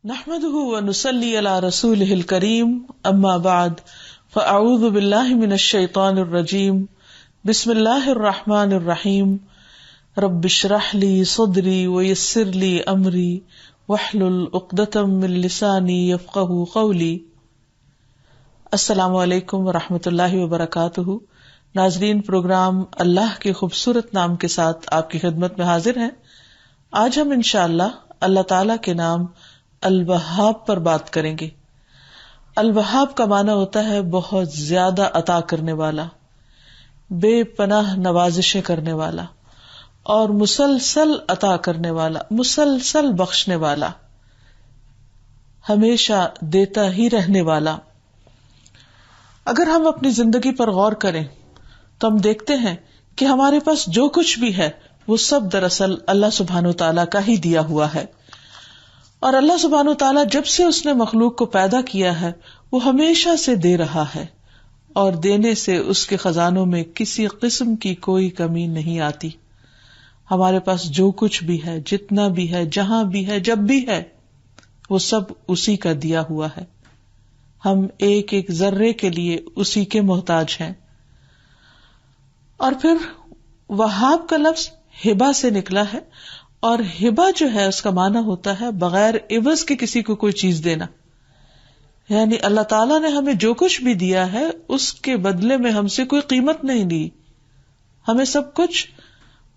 نحمده ونصلي على رسوله الكريم اما بعد فاعوذ بالله من الشيطان الرجيم بسم الله الرحمن الرحيم رب اشرح لي صدري ويسر لي امري واحلل عقدة من لساني يفقهوا قولي۔ السلام علیکم ورحمۃ اللہ وبرکاتہ۔ ناظرین، پروگرام اللہ کے خوبصورت نام کے ساتھ آپ کی خدمت میں حاضر ہیں۔ آج ہم انشاءاللہ اللہ تعالی کے نام الوہاب پر بات کریں گے۔ الوہاب کا معنی ہوتا ہے بہت زیادہ عطا کرنے والا، بے پناہ نوازشیں کرنے والا اور مسلسل عطا کرنے والا، مسلسل بخشنے والا، ہمیشہ دیتا ہی رہنے والا۔ اگر ہم اپنی زندگی پر غور کریں تو ہم دیکھتے ہیں کہ ہمارے پاس جو کچھ بھی ہے وہ سب دراصل اللہ سبحانہ و تعالیٰ کا ہی دیا ہوا ہے، اور اللہ سبحانہ و تعالیٰ جب سے اس نے مخلوق کو پیدا کیا ہے وہ ہمیشہ سے دے رہا ہے، اور دینے سے اس کے خزانوں میں کسی قسم کی کوئی کمی نہیں آتی۔ ہمارے پاس جو کچھ بھی ہے، جتنا بھی ہے، جہاں بھی ہے، جب بھی ہے، وہ سب اسی کا دیا ہوا ہے۔ ہم ایک ایک ذرے کے لیے اسی کے محتاج ہیں۔ اور پھر وہاب کا لفظ ہبہ سے نکلا ہے، اور ہبہ جو ہے اس کا معنی ہوتا ہے بغیر عوض کے کسی کو کوئی چیز دینا۔ یعنی اللہ تعالیٰ نے ہمیں جو کچھ بھی دیا ہے اس کے بدلے میں ہم سے کوئی قیمت نہیں لی، ہمیں سب کچھ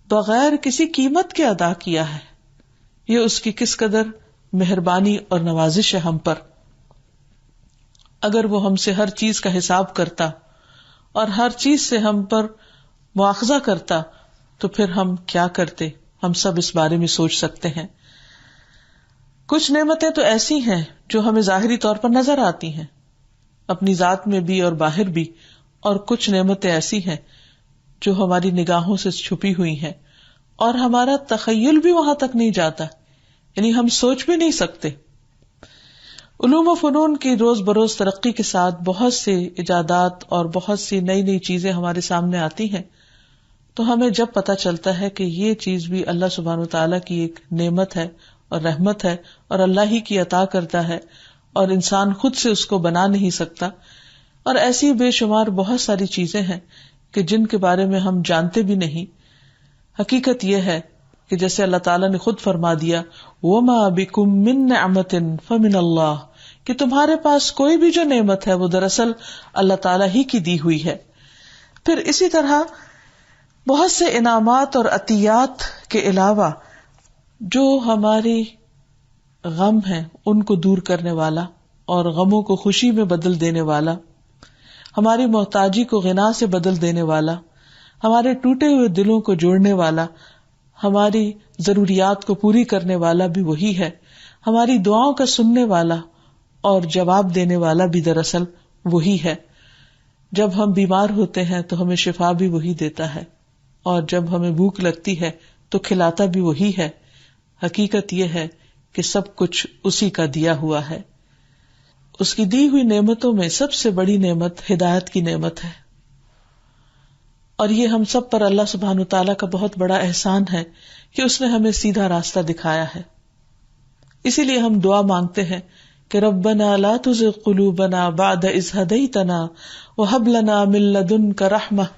بغیر کسی قیمت کے ادا کیا ہے۔ یہ اس کی کس قدر مہربانی اور نوازش ہے ہم پر۔ اگر وہ ہم سے ہر چیز کا حساب کرتا اور ہر چیز سے ہم پر مواخذہ کرتا تو پھر ہم کیا کرتے؟ ہم سب اس بارے میں سوچ سکتے ہیں۔ کچھ نعمتیں تو ایسی ہیں جو ہمیں ظاہری طور پر نظر آتی ہیں، اپنی ذات میں بھی اور باہر بھی، اور کچھ نعمتیں ایسی ہیں جو ہماری نگاہوں سے چھپی ہوئی ہیں اور ہمارا تخیل بھی وہاں تک نہیں جاتا، یعنی ہم سوچ بھی نہیں سکتے۔ علوم و فنون کی روز بروز ترقی کے ساتھ بہت سے ایجادات اور بہت سی نئی نئی چیزیں ہمارے سامنے آتی ہیں، تو ہمیں جب پتہ چلتا ہے کہ یہ چیز بھی اللہ سبحانہ وتعالیٰ کی ایک نعمت ہے اور رحمت ہے، اور اللہ ہی کی عطا کرتا ہے، اور انسان خود سے اس کو بنا نہیں سکتا، اور ایسی بے شمار بہت ساری چیزیں ہیں کہ جن کے بارے میں ہم جانتے بھی نہیں۔ حقیقت یہ ہے کہ جیسے اللہ تعالیٰ نے خود فرما دیا وَمَا بِكُم مِّن نِّعْمَةٍ فَمِنَ اللَّهِ، کہ تمہارے پاس کوئی بھی جو نعمت ہے وہ دراصل اللہ تعالیٰ ہی کی دی ہوئی ہے۔ پھر اسی طرح بہت سے انعامات اور عطیات کے علاوہ جو ہماری غم ہیں ان کو دور کرنے والا اور غموں کو خوشی میں بدل دینے والا، ہماری محتاجی کو غنا سے بدل دینے والا، ہمارے ٹوٹے ہوئے دلوں کو جوڑنے والا، ہماری ضروریات کو پوری کرنے والا بھی وہی ہے، ہماری دعاؤں کا سننے والا اور جواب دینے والا بھی دراصل وہی ہے۔ جب ہم بیمار ہوتے ہیں تو ہمیں شفا بھی وہی دیتا ہے، اور جب ہمیں بھوک لگتی ہے تو کھلاتا بھی وہی ہے۔ حقیقت یہ ہے کہ سب کچھ اسی کا دیا ہوا ہے۔ اس کی دی ہوئی نعمتوں میں سب سے بڑی نعمت ہدایت کی نعمت ہے، اور یہ ہم سب پر اللہ سبحانہ تعالیٰ کا بہت بڑا احسان ہے کہ اس نے ہمیں سیدھا راستہ دکھایا ہے۔ اسی لیے ہم دعا مانگتے ہیں کہ ربنا لا تزغ قلوبنا بعد اذ ہدیتنا وہب لنا من لدنک رحمہ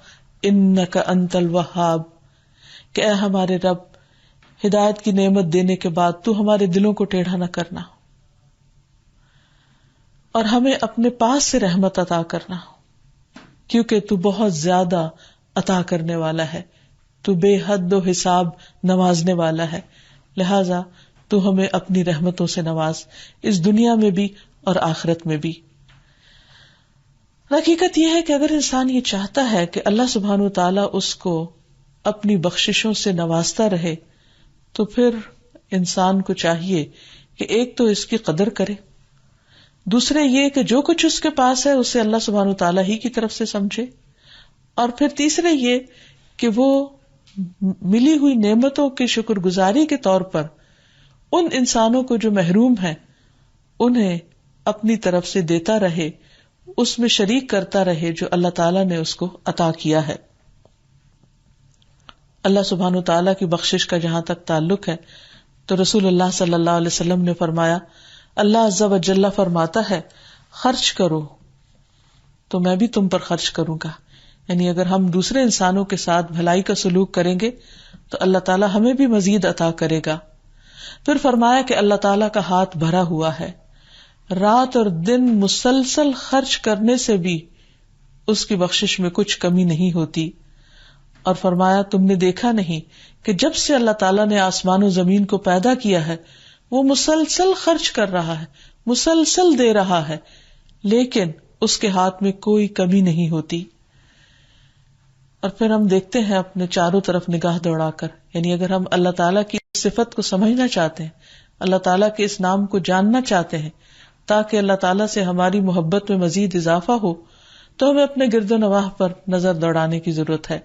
انک انت الوہاب، کہ اے ہمارے رب، ہدایت کی نعمت دینے کے بعد تو ہمارے دلوں کو ٹیڑھا نہ کرنا اور ہمیں اپنے پاس سے رحمت عطا کرنا، کیونکہ تو بہت زیادہ عطا کرنے والا ہے، تو بے حد و حساب نوازنے والا ہے، لہذا تو ہمیں اپنی رحمتوں سے نواز، اس دنیا میں بھی اور آخرت میں بھی۔ حقیقت یہ ہے کہ اگر انسان یہ چاہتا ہے کہ اللہ سبحانہ وتعالیٰ اس کو اپنی بخششوں سے نوازتا رہے، تو پھر انسان کو چاہیے کہ ایک تو اس کی قدر کرے، دوسرے یہ کہ جو کچھ اس کے پاس ہے اسے اللہ سبحانہ وتعالیٰ ہی کی طرف سے سمجھے، اور پھر تیسرے یہ کہ وہ ملی ہوئی نعمتوں کی شکر گزاری کے طور پر ان انسانوں کو جو محروم ہیں انہیں اپنی طرف سے دیتا رہے، اس میں شریک کرتا رہے جو اللہ تعالیٰ نے اس کو عطا کیا ہے۔ اللہ سبحانہ وتعالیٰ کی بخشش کا جہاں تک تعلق ہے تو رسول اللہ صلی اللہ علیہ وسلم نے فرمایا اللہ عز و جل فرماتا ہے خرچ کرو تو میں بھی تم پر خرچ کروں گا. یعنی اگر ہم دوسرے انسانوں کے ساتھ بھلائی کا سلوک کریں گے تو اللہ تعالیٰ ہمیں بھی مزید عطا کرے گا. پھر فرمایا کہ اللہ تعالیٰ کا ہاتھ بھرا ہوا ہے، رات اور دن مسلسل خرچ کرنے سے بھی اس کی بخشش میں کچھ کمی نہیں ہوتی. اور فرمایا تم نے دیکھا نہیں کہ جب سے اللہ تعالیٰ نے آسمان و زمین کو پیدا کیا ہے وہ مسلسل خرچ کر رہا ہے، مسلسل دے رہا ہے، لیکن اس کے ہاتھ میں کوئی کمی نہیں ہوتی. اور پھر ہم دیکھتے ہیں اپنے چاروں طرف نگاہ دوڑا کر، یعنی اگر ہم اللہ تعالیٰ کی صفت کو سمجھنا چاہتے ہیں، اللہ تعالیٰ کے اس نام کو جاننا چاہتے ہیں تاکہ اللہ تعالیٰ سے ہماری محبت میں مزید اضافہ ہو، تو ہمیں اپنے گرد و نواح پر نظر دوڑانے کی ضرورت ہے.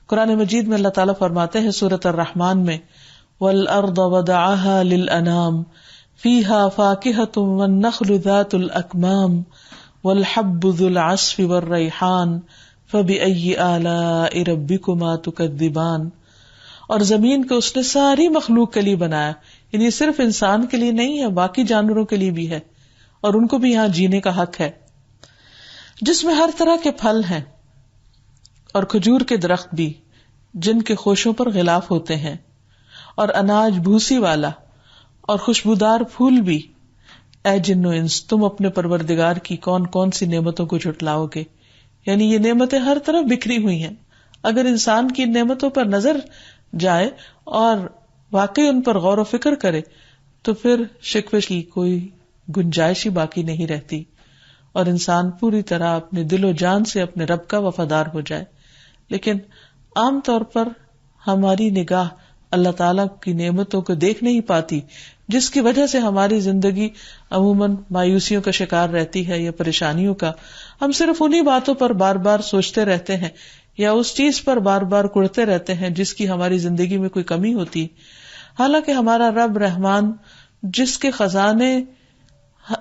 قرآن مجید میں اللہ تعالیٰ فرماتے ہیں سورۃ الرحمن میں وَالْأَرْضَ وَضَعَهَا لِلْأَنَامِ فِيهَا فَاكِهَةٌ وَالنَّخْلُ ذَاتُ الْأَكْمَامِ وَالْحَبُّ ذُو الْعَصْفِ وَالرَّيْحَانُ فَبِأَيِّ آلَاءِ رَبِّكُمَا تُكَذِّبَانِ. اور زمین کو اس نے ساری مخلوق کے لیے بنایا، یعنی صرف انسان کے لیے نہیں ہے، باقی جانوروں کے لیے بھی ہے، اور ان کو بھی یہاں جینے کا حق ہے، جس میں ہر طرح کے پھل ہیں اور کھجور کے درخت بھی جن کے خوشوں پر غلاف ہوتے ہیں، اور اناج بھوسی والا اور خوشبودار پھول بھی. اے جن و انس، تم اپنے پروردگار کی کون کون سی نعمتوں کو جھٹلاؤ گے. یعنی یہ نعمتیں ہر طرف بکھری ہوئی ہیں. اگر انسان کی نعمتوں پر نظر جائے اور واقعی ان پر غور و فکر کرے تو پھر شکوے کی کوئی گنجائش ہی باقی نہیں رہتی، اور انسان پوری طرح اپنے دل و جان سے اپنے رب کا وفادار ہو جائے. لیکن عام طور پر ہماری نگاہ اللہ تعالیٰ کی نعمتوں کو دیکھ نہیں پاتی، جس کی وجہ سے ہماری زندگی عموماً مایوسیوں کا شکار رہتی ہے یا پریشانیوں کا. ہم صرف انہی باتوں پر بار بار سوچتے رہتے ہیں یا اس چیز پر بار بار کڑتے رہتے ہیں جس کی ہماری زندگی میں کوئی کمی ہوتی، حالانکہ ہمارا رب رحمان جس کے خزانے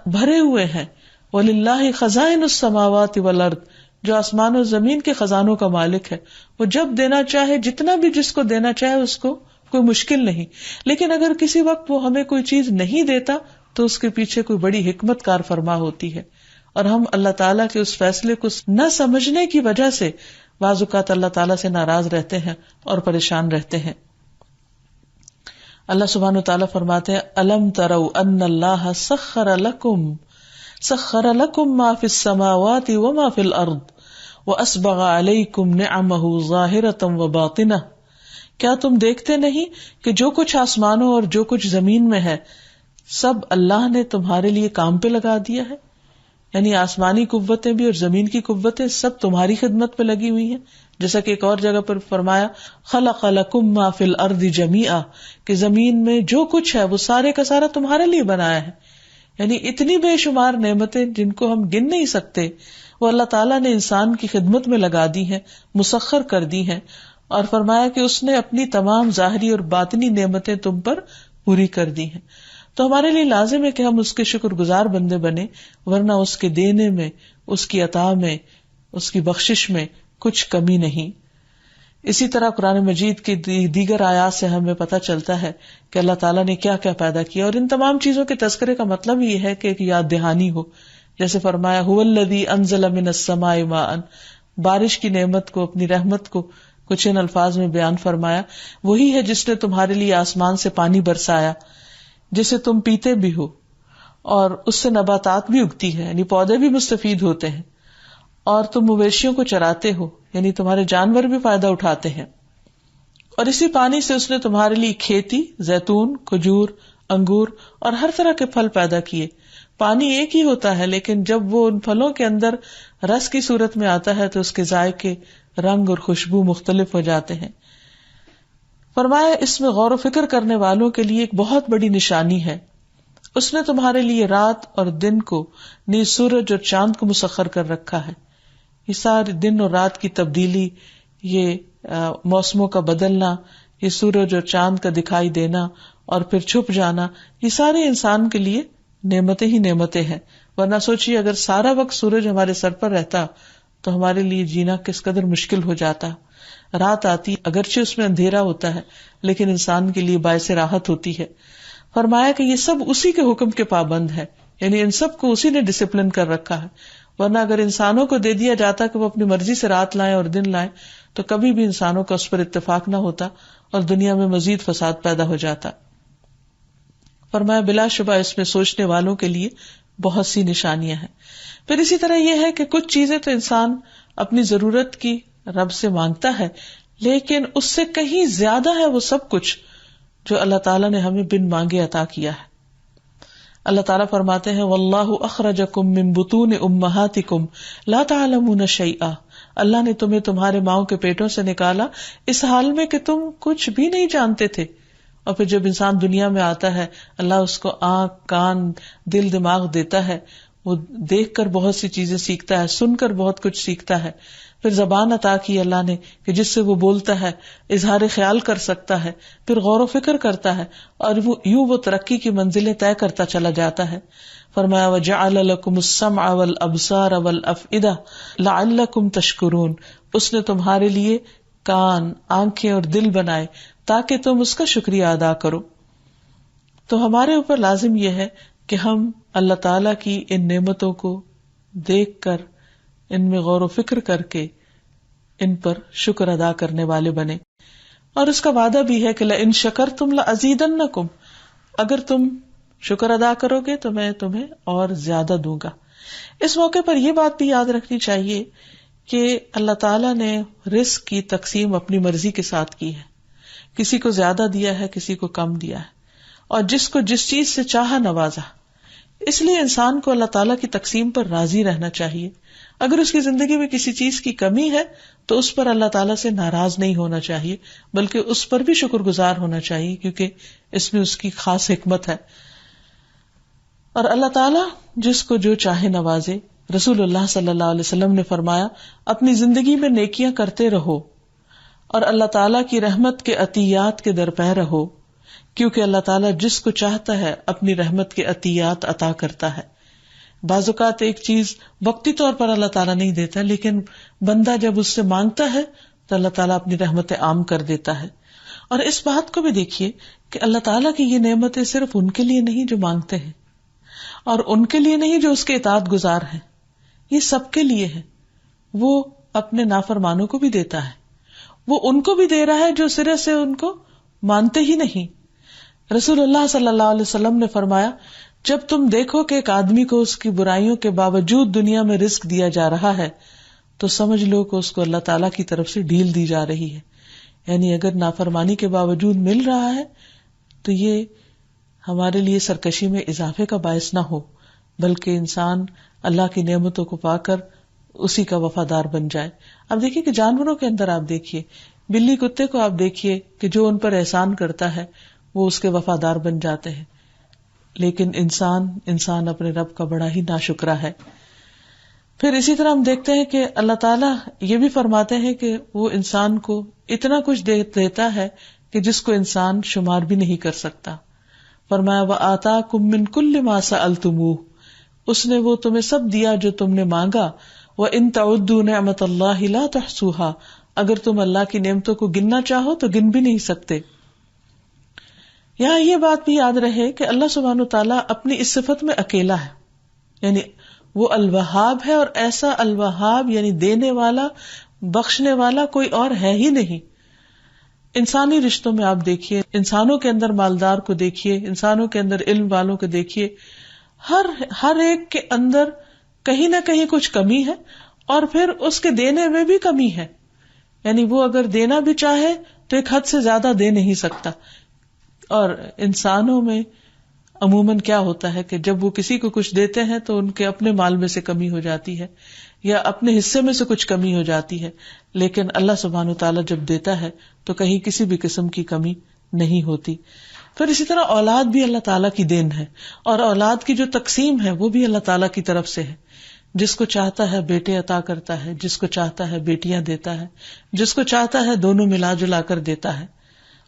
بھرے ہوئے ہیں، وَلِلَّهِ خَزَائِنُ السَّمَاوَاتِ وَالْأَرْضِ، جو آسمان و زمین کے خزانوں کا مالک ہے، وہ جب دینا چاہے جتنا بھی جس کو دینا چاہے اس کو کوئی مشکل نہیں. لیکن اگر کسی وقت وہ ہمیں کوئی چیز نہیں دیتا تو اس کے پیچھے کوئی بڑی حکمت کار فرما ہوتی ہے، اور ہم اللہ تعالیٰ کے اس فیصلے کو نہ سمجھنے کی وجہ سے بعض اوقات اللہ تعالیٰ سے ناراض رہتے ہیں اور پریشان رہتے ہیں. اللہ سبحانہ وتعالیٰ فرماتے ہیں أَلَمْ تَرَوْا أَنَّ اللَّهَ سَخَّرَ لَكُم مَا فِي السَّمَاوَاتِ وَمَا فِي الْأَرْضِ وَأَسْبَغَ عَلَيْكُمْ نِعَمَهُ ظَاهِرَةً وَبَاطِنَةً. کیا تم دیکھتے نہیں کہ جو کچھ آسمانوں اور جو کچھ زمین میں ہے سب اللہ نے تمہارے لیے کام پہ لگا دیا ہے. یعنی آسمانی قوتیں بھی اور زمین کی قوتیں سب تمہاری خدمت پہ لگی ہوئی ہیں. جیسا کہ ایک اور جگہ پر فرمایا خلق لکم ما فی الارض جمیعا، کہ زمین میں جو کچھ ہے وہ سارے کا سارا تمہارے لیے بنایا ہے. یعنی اتنی بے شمار نعمتیں جن کو ہم گن نہیں سکتے وہ اللہ تعالیٰ نے انسان کی خدمت میں لگا دی ہیں، مسخر کر دی ہیں، اور فرمایا کہ اس نے اپنی تمام ظاہری اور باطنی نعمتیں تم پر پوری کر دی ہیں. تو ہمارے لیے لازم ہے کہ ہم اس کے شکر گزار بندے بنے، ورنہ اس کے دینے میں، اس کی عطا میں، اس کی بخشش میں کچھ کمی نہیں. اسی طرح قرآن مجید کی دیگر آیات سے ہمیں پتہ چلتا ہے کہ اللہ تعالیٰ نے کیا کیا پیدا کیا، اور ان تمام چیزوں کے تذکرے کا مطلب یہ ہے کہ ایک یاد دہانی ہو. جیسے فرمایا هو الذی انزل من السماء ماء، بارش کی نعمت کو، اپنی رحمت کو کچھ ان الفاظ میں بیان فرمایا. وہی ہے جس نے تمہارے لیے آسمان سے پانی برسایا جسے تم پیتے بھی ہو، اور اس سے نباتات بھی اگتی ہے، یعنی پودے بھی مستفید ہوتے ہیں، اور تم مویشیوں کو چراتے ہو، یعنی تمہارے جانور بھی فائدہ اٹھاتے ہیں. اور اسی پانی سے اس نے تمہارے لیے کھیتی، زیتون، کھجور، انگور اور ہر طرح کے پھل پیدا کیے. پانی ایک ہی ہوتا ہے، لیکن جب وہ ان پھلوں کے اندر رس کی صورت میں آتا ہے تو اس کے ذائقے، رنگ اور خوشبو مختلف ہو جاتے ہیں. فرمایا اس میں غور و فکر کرنے والوں کے لیے ایک بہت بڑی نشانی ہے. اس نے تمہارے لیے رات اور دن کو، نیز سورج اور چاند کو مسخر کر رکھا ہے. یہ سارے دن اور رات کی تبدیلی، یہ موسموں کا بدلنا، یہ سورج اور چاند کا دکھائی دینا اور پھر چھپ جانا، یہ سارے انسان کے لیے نعمتیں ہی نعمتیں ہیں. ورنہ سوچیے اگر سارا وقت سورج ہمارے سر پر رہتا تو ہمارے لیے جینا کس قدر مشکل ہو جاتا. رات آتی، اگرچہ اس میں اندھیرا ہوتا ہے لیکن انسان کے لیے باعث راحت ہوتی ہے. فرمایا کہ یہ سب اسی کے حکم کے پابند ہے، یعنی ان سب کو اسی نے ڈسپلن کر رکھا ہے، ورنہ اگر انسانوں کو دے دیا جاتا کہ وہ اپنی مرضی سے رات لائیں اور دن لائیں تو کبھی بھی انسانوں کا اس پر اتفاق نہ ہوتا اور دنیا میں مزید فساد پیدا ہو جاتا. فرمایا بلا شبہ اس میں سوچنے والوں کے لیے بہت سی نشانیاں ہیں. پھر اسی طرح یہ ہے کہ کچھ چیزیں تو انسان اپنی ضرورت کی رب سے مانگتا ہے، لیکن اس سے کہیں زیادہ ہے وہ سب کچھ جو اللہ تعالیٰ نے ہمیں بن مانگے عطا کیا ہے. اللہ تعالیٰ فرماتے ہیں واللہ اخرجکم من بطون امہاتکم لا تعلمون شیئا، اللہ نے تمہیں تمہارے ماؤں کے پیٹوں سے نکالا اس حال میں کہ تم کچھ بھی نہیں جانتے تھے. اور پھر جب انسان دنیا میں آتا ہے اللہ اس کو آنکھ، کان، دل، دماغ دیتا ہے، وہ دیکھ کر بہت سی چیزیں سیکھتا ہے، سن کر بہت کچھ سیکھتا ہے. پھر زبان عطا کی اللہ نے کہ جس سے وہ بولتا ہے، اظہار خیال کر سکتا ہے، پھر غور و فکر کرتا ہے اور یوں وہ ترقی کی منزلیں طے کرتا چلا جاتا ہے. فرمایا وَجَعَلَ لَكُمُ السَّمْعَ وَالْأَبْصَارَ وَالْأَفْئِدَةَ لَعَلَّكُمْ تَشْكُرُونَ، اس نے تمہارے لیے کان، آنکھیں اور دل بنائے تاکہ تم اس کا شکریہ ادا کرو. تو ہمارے اوپر لازم یہ ہے کہ ہم اللہ تعالیٰ کی ان نعمتوں کو دیکھ کر، ان میں غور و فکر کر کے ان پر شکر ادا کرنے والے بنے. اور اس کا وعدہ بھی ہے کہ لئن شکرتم لأزیدنکم، اگر تم شکر ادا کرو گے تو میں تمہیں اور زیادہ دوں گا. اس موقع پر یہ بات بھی یاد رکھنی چاہیے کہ اللہ تعالیٰ نے رزق کی تقسیم اپنی مرضی کے ساتھ کی ہے. کسی کو زیادہ دیا ہے، کسی کو کم دیا ہے، اور جس کو جس چیز سے چاہا نوازا. اس لیے انسان کو اللہ تعالیٰ کی تقسیم پر راضی رہنا چاہیے. اگر اس کی زندگی میں کسی چیز کی کمی ہے تو اس پر اللہ تعالیٰ سے ناراض نہیں ہونا چاہیے، بلکہ اس پر بھی شکر گزار ہونا چاہیے، کیونکہ اس میں اس کی خاص حکمت ہے. اور اللہ تعالیٰ جس کو جو چاہے نوازے. رسول اللہ صلی اللہ علیہ وسلم نے فرمایا اپنی زندگی میں نیکیاں کرتے رہو اور اللہ تعالیٰ کی رحمت کے عطیات کے درپے رہو، کیونکہ اللہ تعالیٰ جس کو چاہتا ہے اپنی رحمت کے عطیات عطا کرتا ہے. بعض اوقات ایک چیز وقتی طور پر اللہ تعالیٰ نہیں دیتا، لیکن بندہ جب اس سے مانگتا ہے تو اللہ تعالیٰ اپنی رحمتیں عام کر دیتا ہے. اور اس بات کو بھی دیکھیے کہ اللہ تعالیٰ کی یہ نعمتیں صرف ان کے لیے نہیں جو مانگتے ہیں، اور ان کے لیے نہیں جو اس کے اطاعت گزار ہیں، یہ سب کے لیے ہے. وہ اپنے نافرمانوں کو بھی دیتا ہے، وہ ان کو بھی دے رہا ہے جو سرے سے ان کو مانتے ہی نہیں. رسول اللہ صلی اللہ علیہ وسلم نے فرمایا جب تم دیکھو کہ ایک آدمی کو اس کی برائیوں کے باوجود دنیا میں رزق دیا جا رہا ہے تو سمجھ لو کہ اس کو اللہ تعالیٰ کی طرف سے ڈھیل دی جا رہی ہے. یعنی اگر نافرمانی کے باوجود مل رہا ہے تو یہ ہمارے لیے سرکشی میں اضافے کا باعث نہ ہو، بلکہ انسان اللہ کی نعمتوں کو پا کر اسی کا وفادار بن جائے. اب دیکھیے کہ جانوروں کے اندر آپ دیکھیے، بلی کتے کو آپ دیکھیے کہ جو ان پر احسان کرتا ہے وہ اس کے وفادار بن جاتے ہیں، لیکن انسان اپنے رب کا بڑا ہی ناشکرا ہے. پھر اسی طرح ہم دیکھتے ہیں کہ اللہ تعالیٰ یہ بھی فرماتے ہیں کہ وہ انسان کو اتنا کچھ دیتا ہے کہ جس کو انسان شمار بھی نہیں کر سکتا. فرمایا وَآتَاكُم مِّن كُلِّ مَا سَأَلْتُمُوهُ، اس نے وہ تمہیں سب دیا جو تم نے مانگا. وَإِن تَعُدُّوا نِعْمَتَ اللَّهِ لَا تُحْصُوهَا، اگر تم اللہ کی نعمتوں کو گننا چاہو تو گن بھی نہیں سکتے. یہاں یہ بات بھی یاد رہے کہ اللہ سبحانہ تعالیٰ اپنی اس صفت میں اکیلا ہے، یعنی وہ الوہاب ہے، اور ایسا الوہاب یعنی دینے والا، بخشنے والا کوئی اور ہے ہی نہیں. انسانی رشتوں میں آپ دیکھیے، انسانوں کے اندر مالدار کو دیکھیے، انسانوں کے اندر علم والوں کو دیکھیے، ہر ایک کے اندر کہیں نہ کہیں کچھ کمی ہے، اور پھر اس کے دینے میں بھی کمی ہے. یعنی وہ اگر دینا بھی چاہے تو ایک حد سے زیادہ دے نہیں سکتا. اور انسانوں میں عموماً کیا ہوتا ہے کہ جب وہ کسی کو کچھ دیتے ہیں تو ان کے اپنے مال میں سے کمی ہو جاتی ہے یا اپنے حصے میں سے کچھ کمی ہو جاتی ہے، لیکن اللہ سبحانہ وتعالیٰ جب دیتا ہے تو کہیں کسی بھی قسم کی کمی نہیں ہوتی. پھر اسی طرح اولاد بھی اللہ تعالیٰ کی دین ہے، اور اولاد کی جو تقسیم ہے وہ بھی اللہ تعالیٰ کی طرف سے ہے. جس کو چاہتا ہے بیٹے عطا کرتا ہے، جس کو چاہتا ہے بیٹیاں دیتا ہے، جس کو چاہتا ہے دونوں ملا جلا کر دیتا ہے.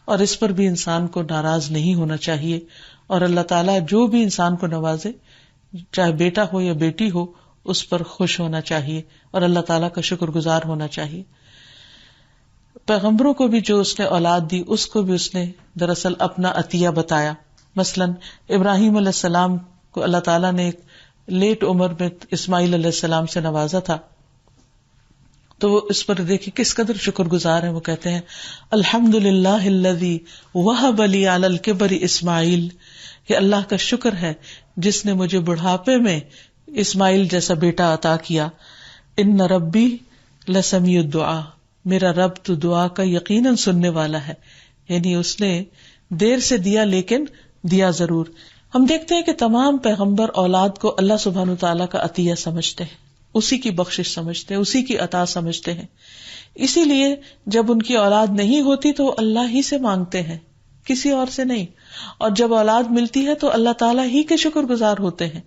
اور اس پر بھی انسان کو ناراض نہیں ہونا چاہیے. اور اللہ تعالیٰ جو بھی انسان کو نوازے، چاہے بیٹا ہو یا بیٹی ہو، اس پر خوش ہونا چاہیے اور اللہ تعالیٰ کا شکر گزار ہونا چاہیے. پیغمبروں کو بھی جو اس نے اولاد دی، اس کو بھی اس نے دراصل اپنا عطیہ بتایا. مثلاً ابراہیم علیہ السلام کو اللہ تعالیٰ نے ایک لیٹ عمر میں اسماعیل علیہ السلام سے نوازا تھا، تو وہ اس پر دیکھیں کس قدر شکر گزار ہیں. وہ کہتے ہیں الحمدللہ الذی وہب لی علی الکبر اسماعیل، کہ اللہ کا شکر ہے جس نے مجھے بڑھاپے میں اسماعیل جیسا بیٹا عطا کیا. ان ربی لسمیع الدعاء، میرا رب تو دعا کا یقیناً سننے والا ہے. یعنی اس نے دیر سے دیا لیکن دیا ضرور. ہم دیکھتے ہیں کہ تمام پیغمبر اولاد کو اللہ سبحانہ وتعالیٰ کا عطیہ سمجھتے ہیں، اسی کی بخشش سمجھتے ہیں، اسی کی عطا سمجھتے ہیں. اسی لیے جب ان کی اولاد نہیں ہوتی تو اللہ ہی سے مانگتے ہیں، کسی اور سے نہیں. اور جب اولاد ملتی ہے تو اللہ تعالیٰ ہی کے شکر گزار ہوتے ہیں.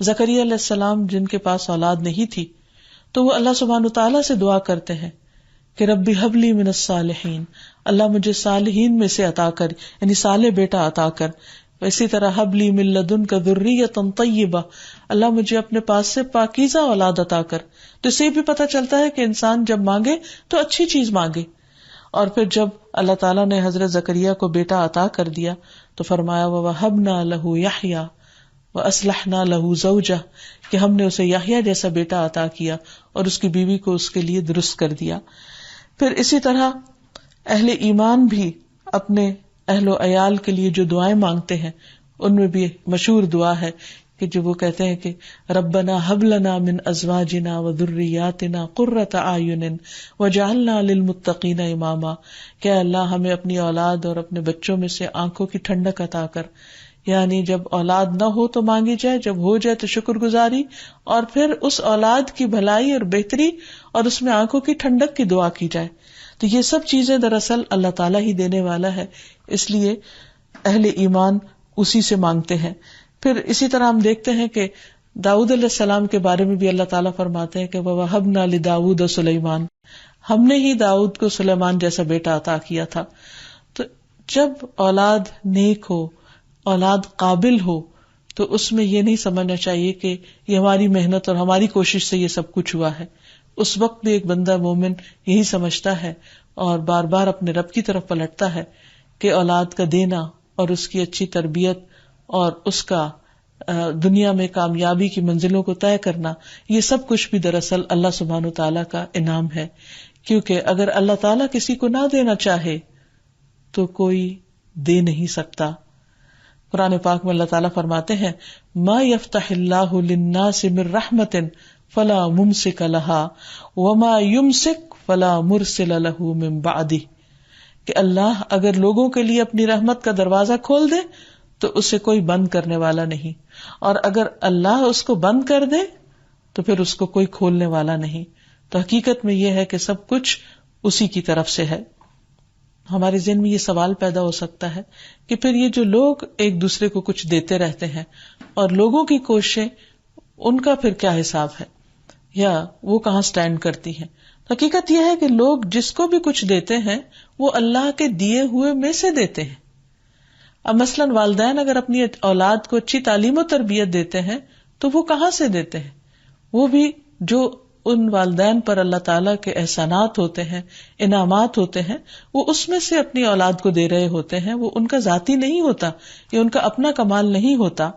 زکریا علیہ السلام جن کے پاس اولاد نہیں تھی تو وہ اللہ سبحانہ وتعالیٰ سے دعا کرتے ہیں کہ ربی حب لی من الصالحین، اللہ مجھے صالحین میں سے عطا کر، یعنی صالح بیٹا عطا کر. اسی طرح حب لی من لدنک ذریۃ طیبہ، اللہ مجھے اپنے پاس سے پاکیزہ اولاد عطا کر. تو اس سے بھی پتہ چلتا ہے کہ انسان جب مانگے تو اچھی چیز مانگے. اور پھر جب اللہ تعالیٰ نے حضرت زکریا کو بیٹا عطا کر دیا تو فرمایا وَوَهَبْنَا لَهُ يَحْيَىٰ وَأَصْلَحْنَا لَهُ زَوْجَهُ، کہ ہم نے اسے یحییٰ جیسا بیٹا عطا کیا اور اس کی بیوی کو اس کے لیے درست کر دیا. پھر اسی طرح اہل ایمان بھی اپنے اہل و عیال کے لیے جو دعائیں مانگتے ہیں ان میں بھی مشہور دعا ہے کہ جو وہ کہتے ہیں کہ ربنا هب لنا من ازواجنا وذریاتنا قرۃ اعین وجعلنا للمتقین اماما، کہ اللہ ہمیں اپنی اولاد اور اپنے بچوں میں سے آنکھوں کی ٹھنڈک عطا کر. یعنی جب اولاد نہ ہو تو مانگی جائے، جب ہو جائے تو شکر گزاری، اور پھر اس اولاد کی بھلائی اور بہتری اور اس میں آنکھوں کی ٹھنڈک کی دعا کی جائے. تو یہ سب چیزیں دراصل اللہ تعالیٰ ہی دینے والا ہے، اس لیے اہل ایمان اسی سے مانگتے ہیں. پھر اسی طرح ہم دیکھتے ہیں کہ داؤد علیہ السلام کے بارے میں بھی اللہ تعالیٰ فرماتے ہیں کہ وَوَهَبْنَا لِدَاوُودَ سُلَيْمَانَ، ہم نے ہی داؤد کو سلیمان جیسا بیٹا عطا کیا تھا. تو جب اولاد نیک ہو، اولاد قابل ہو، تو اس میں یہ نہیں سمجھنا چاہیے کہ یہ ہماری محنت اور ہماری کوشش سے یہ سب کچھ ہوا ہے. اس وقت بھی ایک بندہ مومن یہی سمجھتا ہے اور بار بار اپنے رب کی طرف پلٹتا ہے کہ اولاد کا دینا اور اس کی اچھی تربیت اور اس کا دنیا میں کامیابی کی منزلوں کو طے کرنا، یہ سب کچھ بھی دراصل اللہ سبحانہ وتعالیٰ کا انعام ہے. کیونکہ اگر اللہ تعالیٰ کسی کو نہ دینا چاہے تو کوئی دے نہیں سکتا. قرآن پاک میں اللہ تعالیٰ فرماتے ہیں ما یفتح اللہ للناس من رحمت فلا ممسک لها وما یمسک فلا مرسل له من بعدہ، کہ اللہ اگر لوگوں کے لیے اپنی رحمت کا دروازہ کھول دے تو اسے کوئی بند کرنے والا نہیں، اور اگر اللہ اس کو بند کر دے تو پھر اس کو کوئی کھولنے والا نہیں. تو حقیقت میں یہ ہے کہ سب کچھ اسی کی طرف سے ہے. ہمارے ذہن میں یہ سوال پیدا ہو سکتا ہے کہ پھر یہ جو لوگ ایک دوسرے کو کچھ دیتے رہتے ہیں اور لوگوں کی کوششیں، ان کا پھر کیا حساب ہے، یا وہ کہاں سٹینڈ کرتی ہیں؟ حقیقت یہ ہے کہ لوگ جس کو بھی کچھ دیتے ہیں وہ اللہ کے دیے ہوئے میں سے دیتے ہیں. اب مثلاً والدین اگر اپنی اولاد کو اچھی تعلیم و تربیت دیتے ہیں تو وہ کہاں سے دیتے ہیں؟ وہ بھی جو ان والدین پر اللہ تعالیٰ کے احسانات ہوتے ہیں، انعامات ہوتے ہیں، وہ اس میں سے اپنی اولاد کو دے رہے ہوتے ہیں. وہ ان کا ذاتی نہیں ہوتا، یہ ان کا اپنا کمال نہیں ہوتا.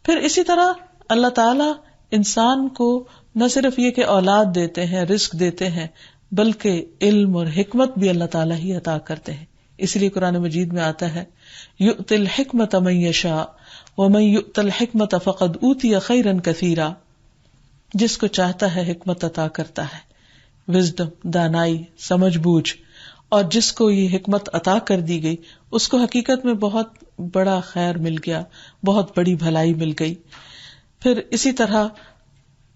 پھر اسی طرح اللہ تعالیٰ انسان کو نہ صرف یہ کہ اولاد دیتے ہیں، رزق دیتے ہیں، بلکہ علم اور حکمت بھی اللہ تعالیٰ ہی عطا کرتے ہیں. اس لیے قرآن مجید میں آتا ہے یؤتی الحکمت من یشاء ومن یؤت الحکمت فقد اوتی خیرا کثیرا، جس کو چاہتا ہے حکمت عطا کرتا ہے، وزڈم، دانائی، سمجھ بوجھ، اور جس کو یہ حکمت عطا کر دی گئی اس کو حقیقت میں بہت بڑا خیر مل گیا، بہت بڑی بھلائی مل گئی. پھر اسی طرح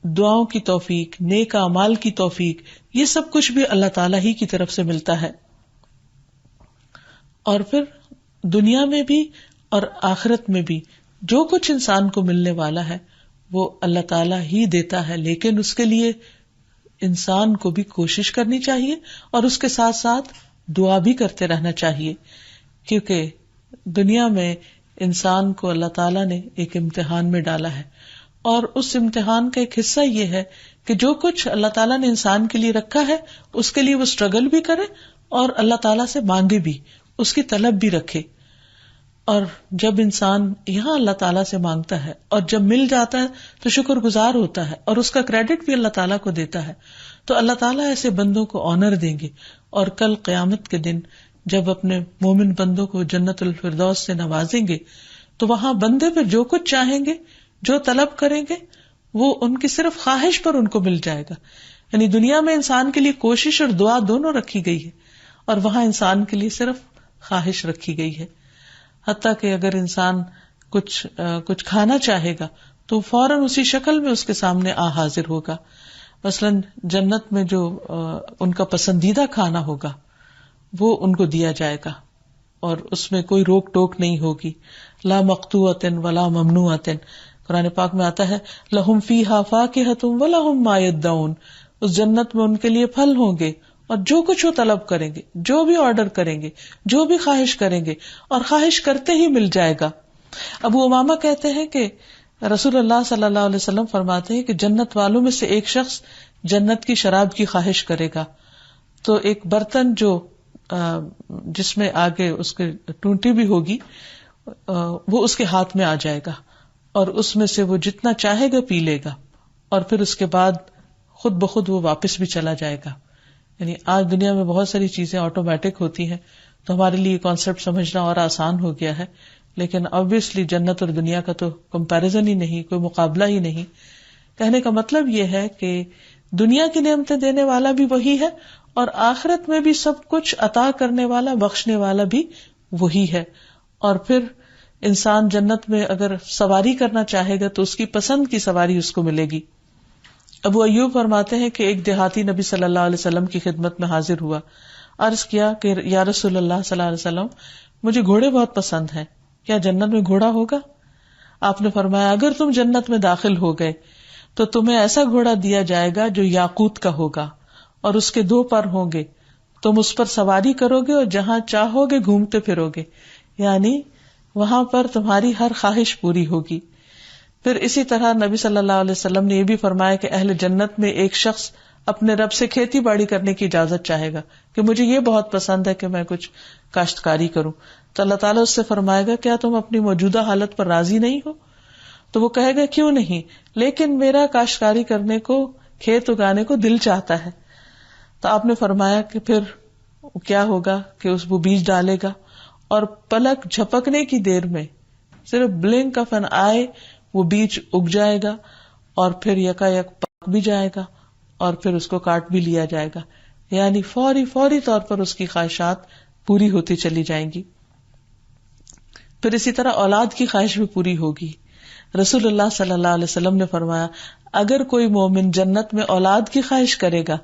دعاؤں کی توفیق، نیک اعمال کی توفیق، یہ سب کچھ بھی اللہ تعالیٰ ہی کی طرف سے ملتا ہے. اور پھر دنیا میں بھی اور آخرت میں بھی جو کچھ انسان کو ملنے والا ہے وہ اللہ تعالیٰ ہی دیتا ہے، لیکن اس کے لیے انسان کو بھی کوشش کرنی چاہیے اور اس کے ساتھ ساتھ دعا بھی کرتے رہنا چاہیے. کیونکہ دنیا میں انسان کو اللہ تعالیٰ نے ایک امتحان میں ڈالا ہے، اور اس امتحان کا ایک حصہ یہ ہے کہ جو کچھ اللہ تعالیٰ نے انسان کے لیے رکھا ہے اس کے لیے وہ اسٹرگل بھی کرے اور اللہ تعالیٰ سے مانگے بھی، اس کی طلب بھی رکھے. اور جب انسان یہاں اللہ تعالیٰ سے مانگتا ہے اور جب مل جاتا ہے تو شکر گزار ہوتا ہے اور اس کا کریڈٹ بھی اللہ تعالیٰ کو دیتا ہے، تو اللہ تعالیٰ ایسے بندوں کو آنر دیں گے. اور کل قیامت کے دن جب اپنے مومن بندوں کو جنت الفردوس سے نوازیں گے تو وہاں بندے پہ جو کچھ چاہیں گے، جو طلب کریں گے، وہ ان کی صرف خواہش پر ان کو مل جائے گا. یعنی دنیا میں انسان کے لیے کوشش اور دعا دونوں رکھی گئی ہے، اور وہاں انسان کے لیے صرف خواہش رکھی گئی ہے. حتیٰ کہ اگر انسان کچھ کھانا چاہے گا تو فوراً اسی شکل میں اس کے سامنے حاضر ہوگا. مثلاً جنت میں جو ان کا پسندیدہ کھانا ہوگا وہ ان کو دیا جائے گا، اور اس میں کوئی روک ٹوک نہیں ہوگی. لا مقطوعۃ ولا ممنوعۃ. قرآن پاک میں آتا ہے لہم فیہا فاکہۃ ولہم ما یدعون. اس جنت میں ان کے لیے پھل ہوں گے اور جو کچھ وہ طلب کریں گے، جو بھی آرڈر کریں گے، جو بھی خواہش کریں گے، اور خواہش کرتے ہی مل جائے گا. ابو امامہ کہتے ہیں کہ رسول اللہ صلی اللہ علیہ وسلم فرماتے ہیں کہ جنت والوں میں سے ایک شخص جنت کی شراب کی خواہش کرے گا تو ایک برتن جو جس میں آگے اس کے ٹونٹی بھی ہوگی وہ اس کے ہاتھ میں آ جائے گا، اور اس میں سے وہ جتنا چاہے گا پی لے گا، اور پھر اس کے بعد خود بخود وہ واپس بھی چلا جائے گا. یعنی آج دنیا میں بہت ساری چیزیں آٹومیٹک ہوتی ہیں تو ہمارے لیے کانسیپٹ سمجھنا اور آسان ہو گیا ہے، لیکن obviously جنت اور دنیا کا تو کمپیریزن ہی نہیں، کوئی مقابلہ ہی نہیں. کہنے کا مطلب یہ ہے کہ دنیا کی نعمتیں دینے والا بھی وہی ہے، اور آخرت میں بھی سب کچھ عطا کرنے والا، بخشنے والا بھی وہی ہے. اور پھر انسان جنت میں اگر سواری کرنا چاہے گا تو اس کی پسند کی سواری اس کو ملے گی. ابو ایوب فرماتے ہیں کہ ایک دیہاتی نبی صلی اللہ علیہ وسلم کی خدمت میں حاضر ہوا. عرض کیا کہ یا رسول اللہ صلی اللہ علیہ وسلم، مجھے گھوڑے بہت پسند ہیں، کیا جنت میں گھوڑا ہوگا؟ آپ نے فرمایا اگر تم جنت میں داخل ہو گئے تو تمہیں ایسا گھوڑا دیا جائے گا جو یاقوت کا ہوگا اور اس کے 2 پر ہوں گے، تم اس پر سواری کرو گے اور جہاں چاہو گے گھومتے پھرو گے، یعنی وہاں پر تمہاری ہر خواہش پوری ہوگی. پھر اسی طرح نبی صلی اللہ علیہ وسلم نے یہ بھی فرمایا کہ اہل جنت میں ایک شخص اپنے رب سے کھیتی باڑی کرنے کی اجازت چاہے گا کہ مجھے یہ بہت پسند ہے کہ میں کچھ کاشتکاری کروں، تو اللہ تعالیٰ اس سے فرمائے گا کیا تم اپنی موجودہ حالت پر راضی نہیں ہو؟ تو وہ کہے گا کیوں نہیں، لیکن میرا کاشتکاری کرنے کو، کھیت اگانے کو دل چاہتا ہے. تو آپ نے فرمایا کہ پھر کیا ہوگا کہ وہ بیج ڈالے گا اور پلک جھپکنے کی دیر میں، صرف بلنک آف این آئی، وہ بیج اگ جائے گا اور پھر یکا یک پک بھی جائے گا اور پھر اس کو کاٹ بھی لیا جائے گا. یعنی فوری طور پر اس کی خواہشات پوری ہوتی چلی جائیں گی. پھر اسی طرح اولاد کی خواہش بھی پوری ہوگی. رسول اللہ صلی اللہ علیہ وسلم نے فرمایا اگر کوئی مومن جنت میں اولاد کی خواہش کرے گا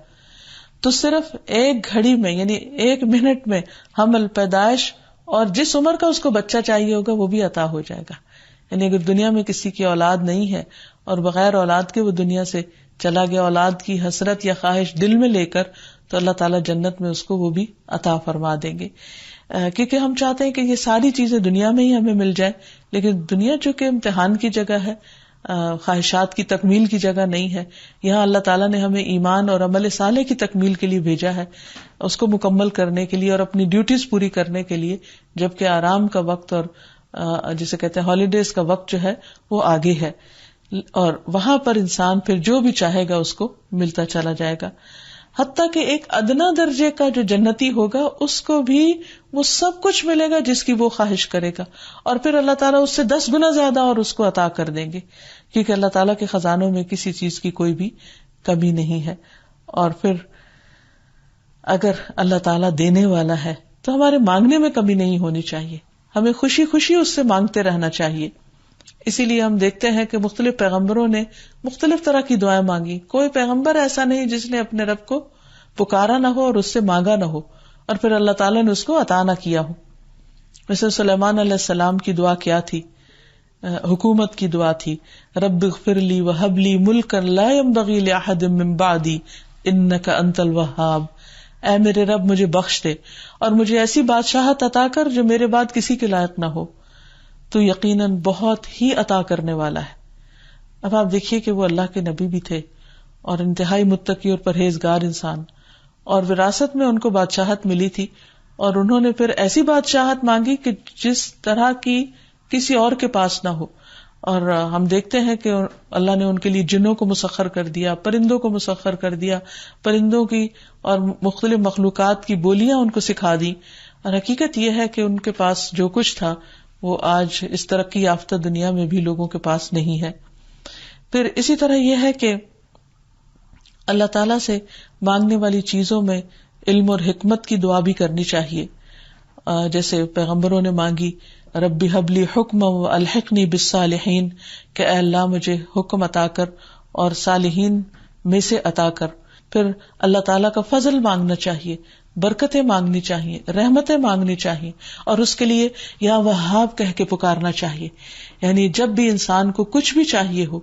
تو صرف 1 گھڑی میں، یعنی 1 منٹ میں حمل، پیدائش اور جس عمر کا اس کو بچہ چاہیے ہوگا وہ بھی عطا ہو جائے گا. یعنی اگر دنیا میں کسی کی اولاد نہیں ہے اور بغیر اولاد کے وہ دنیا سے چلا گیا، اولاد کی حسرت یا خواہش دل میں لے کر، تو اللہ تعالیٰ جنت میں اس کو وہ بھی عطا فرما دیں گے. کیونکہ ہم چاہتے ہیں کہ یہ ساری چیزیں دنیا میں ہی ہمیں مل جائے، لیکن دنیا چونکہ امتحان کی جگہ ہے، خواہشات کی تکمیل کی جگہ نہیں ہے. یہاں اللہ تعالیٰ نے ہمیں ایمان اور عمل صالح کی تکمیل کے لیے بھیجا ہے، اس کو مکمل کرنے کے لیے اور اپنی ڈیوٹیز پوری کرنے کے لیے، جبکہ آرام کا وقت اور جسے کہتے ہیں ہالیڈیز کا وقت جو ہے وہ آگے ہے، اور وہاں پر انسان پھر جو بھی چاہے گا اس کو ملتا چلا جائے گا. حتیٰ کہ ایک ادنا درجے کا جو جنتی ہوگا اس کو بھی وہ سب کچھ ملے گا جس کی وہ خواہش کرے گا، اور پھر اللہ تعالیٰ اس سے 10 گنا زیادہ اور اس کو عطا کر دیں گے، کیونکہ اللہ تعالیٰ کے خزانوں میں کسی چیز کی کوئی بھی کمی نہیں ہے. اور پھر اگر اللہ تعالیٰ دینے والا ہے تو ہمارے مانگنے میں کمی نہیں ہونی چاہیے، ہمیں خوشی خوشی اس سے مانگتے رہنا چاہیے. اسی لیے ہم دیکھتے ہیں کہ مختلف پیغمبروں نے مختلف طرح کی دعائیں مانگی. کوئی پیغمبر ایسا نہیں جس نے اپنے رب کو پکارا نہ ہو اور اس سے مانگا نہ ہو اور پھر اللہ تعالیٰ نے اس کو عطا نہ کیا ہو. مثلا سلیمان علیہ السلام کی دعا کیا تھی؟ حکومت کی دعا تھی، رب اغفر لی وہب لی ملکا لا ينبغی لأحد من بعدی انک انت الوہاب. اے میرے رب مجھے بخش دے اور مجھے ایسی بادشاہت عطا کر جو میرے بعد کسی کے لائق نہ ہو، تو یقیناً بہت ہی عطا کرنے والا ہے. اب آپ دیکھیے کہ وہ اللہ کے نبی بھی تھے اور انتہائی متقی اور پرہیزگار انسان، اور وراثت میں ان کو بادشاہت ملی تھی، اور انہوں نے پھر ایسی بادشاہت مانگی کہ جس طرح کی کسی اور کے پاس نہ ہو. اور ہم دیکھتے ہیں کہ اللہ نے ان کے لیے جنوں کو مسخر کر دیا, پرندوں کو مسخر کر دیا, پرندوں کی اور مختلف مخلوقات کی بولیاں ان کو سکھا دی. اور حقیقت یہ ہے کہ ان کے پاس جو کچھ تھا وہ آج اس ترقی یافتہ دنیا میں بھی لوگوں کے پاس نہیں ہے. پھر اسی طرح یہ ہے کہ اللہ تعالیٰ سے مانگنے والی چیزوں میں علم اور حکمت کی دعا بھی کرنی چاہیے. جیسے پیغمبروں نے مانگی ربی حبلی حکم و الحقنی بالصالحین, کہ اے اللہ مجھے حکم عطا کر اور صالحین میں سے عطا کر. پھر اللہ تعالیٰ کا فضل مانگنا چاہیے, برکتیں مانگنی چاہیے, رحمتیں مانگنی چاہیے, اور اس کے لیے یا وہاب کہہ کے پکارنا چاہیے. یعنی جب بھی انسان کو کچھ بھی چاہیے ہو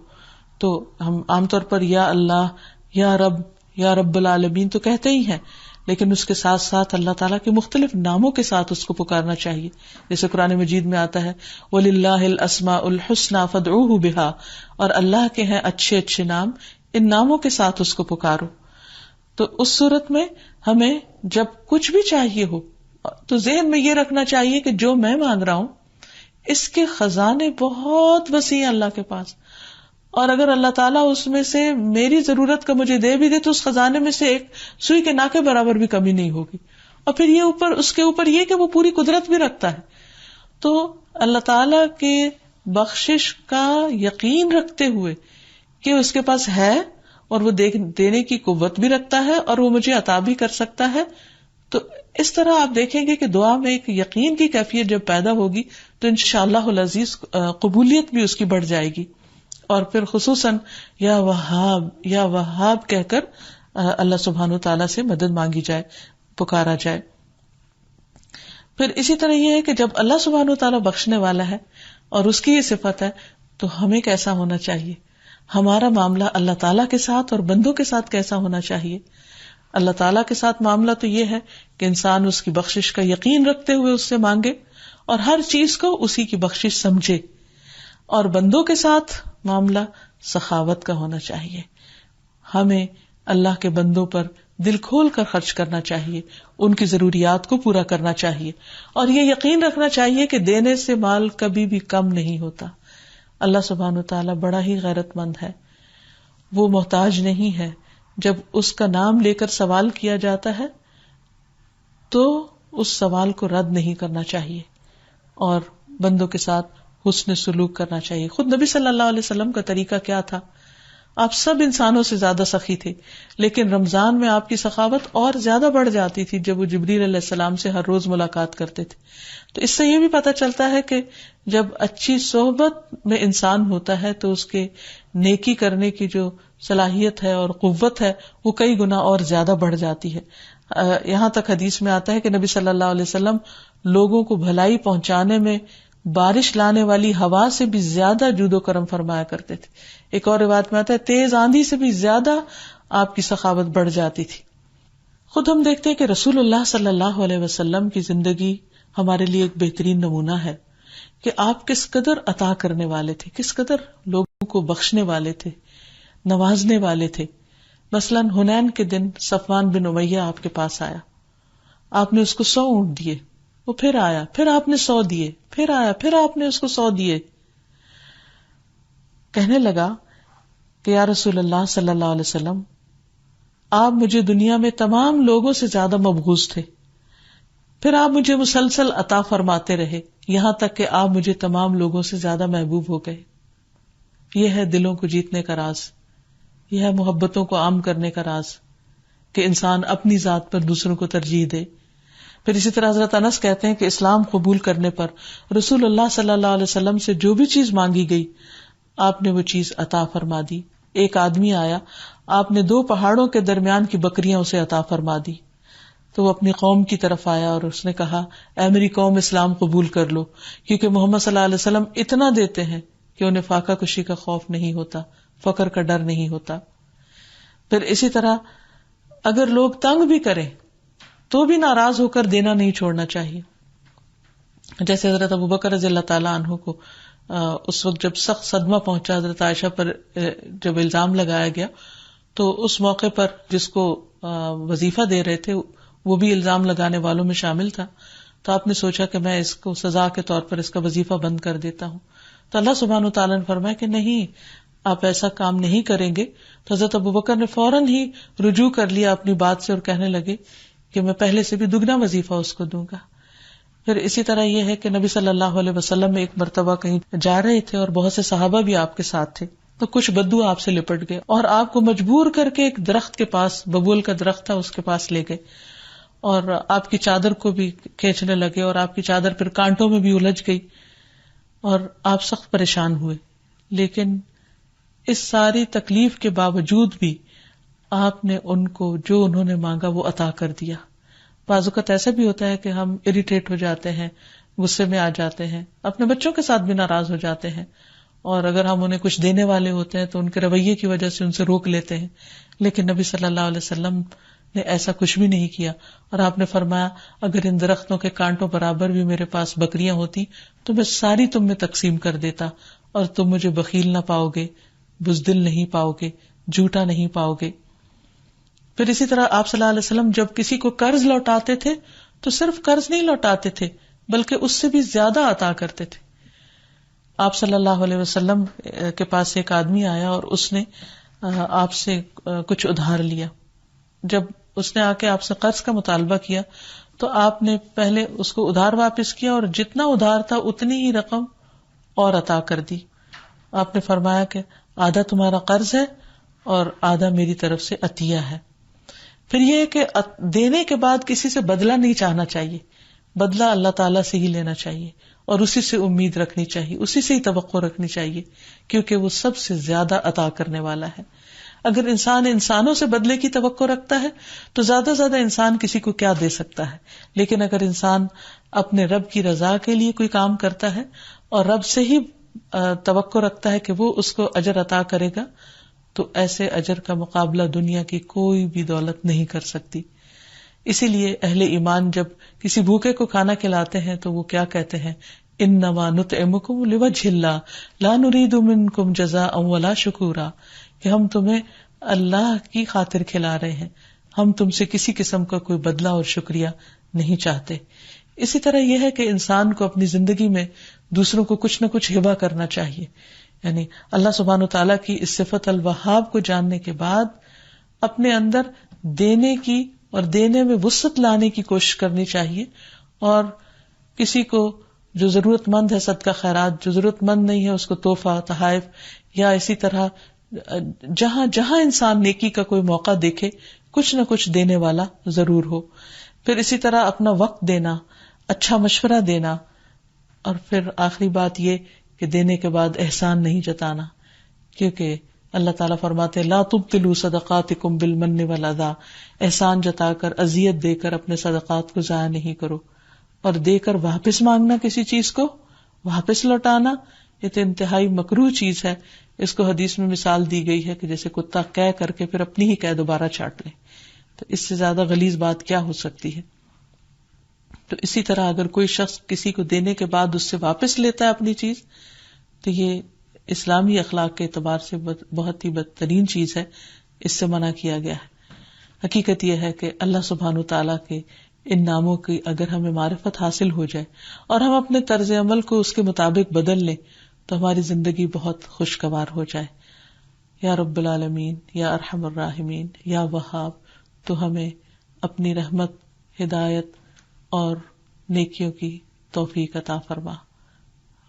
تو ہم عام طور پر یا اللہ, یا رب, یا رب العالمین تو کہتے ہی ہیں, لیکن اس کے ساتھ ساتھ اللہ تعالیٰ کے مختلف ناموں کے ساتھ اس کو پکارنا چاہیے. جیسے قرآن مجید میں آتا ہے وَلِلَّهِ الْأَسْمَاءُ الْحُسْنَى فَادْعُوهُ بِهَا, اور اللہ کے ہیں اچھے اچھے نام, ان ناموں کے ساتھ اس کو پکارو. تو اس صورت میں ہمیں جب کچھ بھی چاہیے ہو تو ذہن میں یہ رکھنا چاہیے کہ جو میں مانگ رہا ہوں اس کے خزانے بہت وسیع ہیں اللہ کے پاس, اور اگر اللہ تعالیٰ اس میں سے میری ضرورت کا مجھے دے بھی دے تو اس خزانے میں سے ایک سوئی کے ناکے برابر بھی کمی نہیں ہوگی. اور پھر یہ اس کے اوپر یہ کہ وہ پوری قدرت بھی رکھتا ہے. تو اللہ تعالیٰ کے بخشش کا یقین رکھتے ہوئے کہ اس کے پاس ہے اور وہ دینے کی قوت بھی رکھتا ہے اور وہ مجھے عطا بھی کر سکتا ہے, تو اس طرح آپ دیکھیں گے کہ دعا میں ایک یقین کی کیفیت جب پیدا ہوگی تو انشاءاللہ العزیز قبولیت بھی اس کی بڑھ جائے گی. اور پھر خصوصاً یا وہاب, یا وہاب کہہ کر اللہ سبحانہ و تعالیٰ سے مدد مانگی جائے, پکارا جائے. پھر اسی طرح یہ ہے کہ جب اللہ سبحانہ و تعالیٰ بخشنے والا ہے اور اس کی یہ صفت ہے تو ہمیں کیسا ہونا چاہیے, ہمارا معاملہ اللہ تعالیٰ کے ساتھ اور بندوں کے ساتھ کیسا ہونا چاہیے. اللہ تعالیٰ کے ساتھ معاملہ تو یہ ہے کہ انسان اس کی بخشش کا یقین رکھتے ہوئے اس سے مانگے اور ہر چیز کو اسی کی بخشش سمجھے. اور بندوں کے ساتھ معاملہ سخاوت کا ہونا چاہیے, ہمیں اللہ کے بندوں پر دل کھول کر خرچ کرنا چاہیے, ان کی ضروریات کو پورا کرنا چاہیے, اور یہ یقین رکھنا چاہیے کہ دینے سے مال کبھی بھی کم نہیں ہوتا. اللہ سبحانہ وتعالیٰ بڑا ہی غیرت مند ہے, وہ محتاج نہیں ہے. جب اس کا نام لے کر سوال کیا جاتا ہے تو اس سوال کو رد نہیں کرنا چاہیے اور بندوں کے ساتھ حسن سلوک کرنا چاہیے. خود نبی صلی اللہ علیہ وسلم کا طریقہ کیا تھا؟ آپ سب انسانوں سے زیادہ سخی تھے, لیکن رمضان میں آپ کی سخاوت اور زیادہ بڑھ جاتی تھی جب وہ جبریل علیہ السلام سے ہر روز ملاقات کرتے تھے. تو اس سے یہ بھی پتہ چلتا ہے کہ جب اچھی صحبت میں انسان ہوتا ہے تو اس کے نیکی کرنے کی جو صلاحیت ہے اور قوت ہے وہ کئی گنا اور زیادہ بڑھ جاتی ہے. یہاں تک حدیث میں آتا ہے کہ نبی صلی اللہ علیہ وسلم لوگوں کو بھلائی پہنچانے میں بارش لانے والی ہوا سے بھی زیادہ جود و کرم فرمایا کرتے تھے. ایک اور روایت میں آتا ہے تیز آندھی سے بھی زیادہ آپ کی سخاوت بڑھ جاتی تھی. خود ہم دیکھتے ہیں کہ رسول اللہ صلی اللہ علیہ وسلم کی زندگی ہمارے لیے ایک بہترین نمونہ ہے کہ آپ کس قدر عطا کرنے والے تھے, کس قدر لوگوں کو بخشنے والے تھے, نوازنے والے تھے. مثلاً حنین کے دن صفوان بن امیہ آپ کے پاس آیا, آپ نے اس کو 100 اونٹ دیے, وہ پھر آیا, پھر آپ نے 100 دیے, پھر آیا, پھر آپ نے اس کو 100 دیے. کہنے لگا کہ یا رسول اللہ صلی اللہ علیہ وسلم, آپ مجھے دنیا میں تمام لوگوں سے زیادہ مبغوض تھے, پھر آپ مجھے مسلسل عطا فرماتے رہے یہاں تک کہ آپ مجھے تمام لوگوں سے زیادہ محبوب ہو گئے. یہ ہے دلوں کو جیتنے کا راز, یہ ہے محبتوں کو عام کرنے کا راز کہ انسان اپنی ذات پر دوسروں کو ترجیح دے. پھر اسی طرح حضرت انس کہتے ہیں کہ اسلام قبول کرنے پر رسول اللہ صلی اللہ علیہ وسلم سے جو بھی چیز مانگی گئی آپ نے وہ چیز عطا فرما دی. ایک آدمی آیا, آپ نے 2 پہاڑوں کے درمیان کی بکریاں اسے عطا فرما دی, تو وہ اپنی قوم کی طرف آیا اور اس نے کہا اے میری قوم اسلام قبول کر لو, کیونکہ محمد صلی اللہ علیہ وسلم اتنا دیتے ہیں کہ انہیں فاقہ کشی کا خوف نہیں ہوتا, فقر کا ڈر نہیں ہوتا. پھر اسی طرح اگر لوگ تنگ بھی کریں تو بھی ناراض ہو کر دینا نہیں چھوڑنا چاہیے. جیسے حضرت ابوبکر رضی اللہ تعالیٰ عنہ کو اس وقت جب سخت صدمہ پہنچا حضرت عائشہ پر جب الزام لگایا گیا, تو اس موقع پر جس کو وظیفہ دے رہے تھے وہ بھی الزام لگانے والوں میں شامل تھا. تو آپ نے سوچا کہ میں اس کو سزا کے طور پر اس کا وظیفہ بند کر دیتا ہوں. تو اللہ سبحانہ وتعالیٰ نے فرمایا کہ نہیں، آپ ایسا کام نہیں کریں گے. تو حضرت ابوبکر نے فوراً ہی رجوع کر لیا اپنی بات سے اور کہنے لگے کہ میں پہلے سے بھی دگنا وظیفہ اس کو دوں گا. پھر اسی طرح یہ ہے کہ نبی صلی اللہ علیہ وسلم ایک مرتبہ کہیں جا رہے تھے اور بہت سے صحابہ بھی آپ کے ساتھ تھے. تو کچھ بدو آپ سے لپٹ گئے اور آپ کو مجبور کر کے ایک درخت کے پاس، ببول کا درخت تھا، اس کے پاس لے گئے اور آپ کی چادر کو بھی کھینچنے لگے اور آپ کی چادر پھر کانٹوں میں بھی الجھ گئی اور آپ سخت پریشان ہوئے. لیکن اس ساری تکلیف کے باوجود بھی آپ نے ان کو جو انہوں نے مانگا وہ عطا کر دیا. بعض اوقات ایسا بھی ہوتا ہے کہ ہم اریٹیٹ ہو جاتے ہیں، غصے میں آ جاتے ہیں، اپنے بچوں کے ساتھ بھی ناراض ہو جاتے ہیں، اور اگر ہم انہیں کچھ دینے والے ہوتے ہیں تو ان کے رویے کی وجہ سے ان سے روک لیتے ہیں. لیکن نبی صلی اللہ علیہ وسلم نے ایسا کچھ بھی نہیں کیا اور آپ نے فرمایا اگر ان درختوں کے کانٹوں برابر بھی میرے پاس بکریاں ہوتی تو میں ساری تم میں تقسیم کر دیتا اور تم مجھے بخیل نہ پاؤ گے، بزدل نہیں پاؤ گے، جھوٹا نہیں پاؤ گے. پھر اسی طرح آپ صلی اللہ علیہ وسلم جب کسی کو قرض لوٹاتے تھے تو صرف قرض نہیں لوٹاتے تھے بلکہ اس سے بھی زیادہ عطا کرتے تھے. آپ صلی اللہ علیہ وسلم کے پاس ایک آدمی آیا اور اس نے آپ سے کچھ ادھار لیا. جب اس نے آ کے آپ سے قرض کا مطالبہ کیا تو آپ نے پہلے اس کو ادھار واپس کیا اور جتنا ادھار تھا اتنی ہی رقم اور عطا کر دی. آپ نے فرمایا کہ آدھا تمہارا قرض ہے اور آدھا میری طرف سے عطیہ ہے. پھر یہ کہ دینے کے بعد کسی سے بدلہ نہیں چاہنا چاہیے، بدلہ اللہ تعالیٰ سے ہی لینا چاہیے اور اسی سے امید رکھنی چاہیے، اسی سے ہی توقع رکھنی چاہیے کیونکہ وہ سب سے زیادہ عطا کرنے والا ہے. اگر انسان انسانوں سے بدلے کی توقع رکھتا ہے تو زیادہ سے زیادہ انسان کسی کو کیا دے سکتا ہے. لیکن اگر انسان اپنے رب کی رضا کے لیے کوئی کام کرتا ہے اور رب سے ہی توقع رکھتا ہے کہ وہ اس کو اجر عطا کرے گا تو ایسے اجر کا مقابلہ دنیا کی کوئی بھی دولت نہیں کر سکتی. اسی لیے اہل ایمان جب کسی بھوکے کو کھانا کھلاتے ہیں تو وہ کیا کہتے ہیں، انما نطعمکم لوجہ اللہ لا نرید منکم جزاء ولا شکورا، کہ ہم تمہیں اللہ کی خاطر کھلا رہے ہیں، ہم تم سے کسی قسم کا کوئی بدلہ اور شکریہ نہیں چاہتے. اسی طرح یہ ہے کہ انسان کو اپنی زندگی میں دوسروں کو کچھ نہ کچھ ہبہ کرنا چاہیے. یعنی اللہ سبحانہ وتعالیٰ کی اس صفت الوہاب کو جاننے کے بعد اپنے اندر دینے کی اور دینے میں وسعت لانے کی کوشش کرنی چاہیے، اور کسی کو جو ضرورت مند ہے صدقہ خیرات، جو ضرورت مند نہیں ہے اس کو تحفہ، تحائف، یا اسی طرح جہاں جہاں انسان نیکی کا کوئی موقع دیکھے کچھ نہ کچھ دینے والا ضرور ہو. پھر اسی طرح اپنا وقت دینا، اچھا مشورہ دینا، اور پھر آخری بات یہ کہ دینے کے بعد احسان نہیں جتانا، کیونکہ اللہ تعالیٰ فرماتے لا تبطلوا صدقاتکم بالمن والاذی، احسان جتا کر، اذیت دے کر اپنے صدقات کو ضائع نہیں کرو. اور دے کر واپس مانگنا، کسی چیز کو واپس لوٹانا، یہ تو انتہائی مکروہ چیز ہے. اس کو حدیث میں مثال دی گئی ہے کہ جیسے کتا قے کر کے پھر اپنی ہی قے دوبارہ چاٹ لے، تو اس سے زیادہ غلیظ بات کیا ہو سکتی ہے. تو اسی طرح اگر کوئی شخص کسی کو دینے کے بعد اس سے واپس لیتا ہے اپنی چیز، تو یہ اسلامی اخلاق کے اعتبار سے بہت ہی بدترین چیز ہے، اس سے منع کیا گیا ہے. حقیقت یہ ہے کہ اللہ سبحانہ وتعالیٰ کے ان ناموں کی اگر ہمیں معرفت حاصل ہو جائے اور ہم اپنے طرز عمل کو اس کے مطابق بدل لیں تو ہماری زندگی بہت خوشگوار ہو جائے. یا رب العالمین، یا ارحم الراحمین، یا وہاب، تو ہمیں اپنی رحمت، ہدایت اور نیکیوں کی توفیق عطا فرما.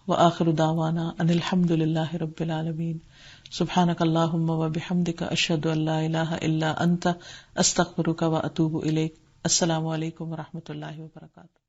وآخر دعوانا ان الحمد للہ رب العالمین. سبحانک اللہم وبحمدک، اشہد ان لا الہ الا انت، استغفرک واتوب الیک. السلام علیکم ورحمۃ اللہ وبرکاتہ.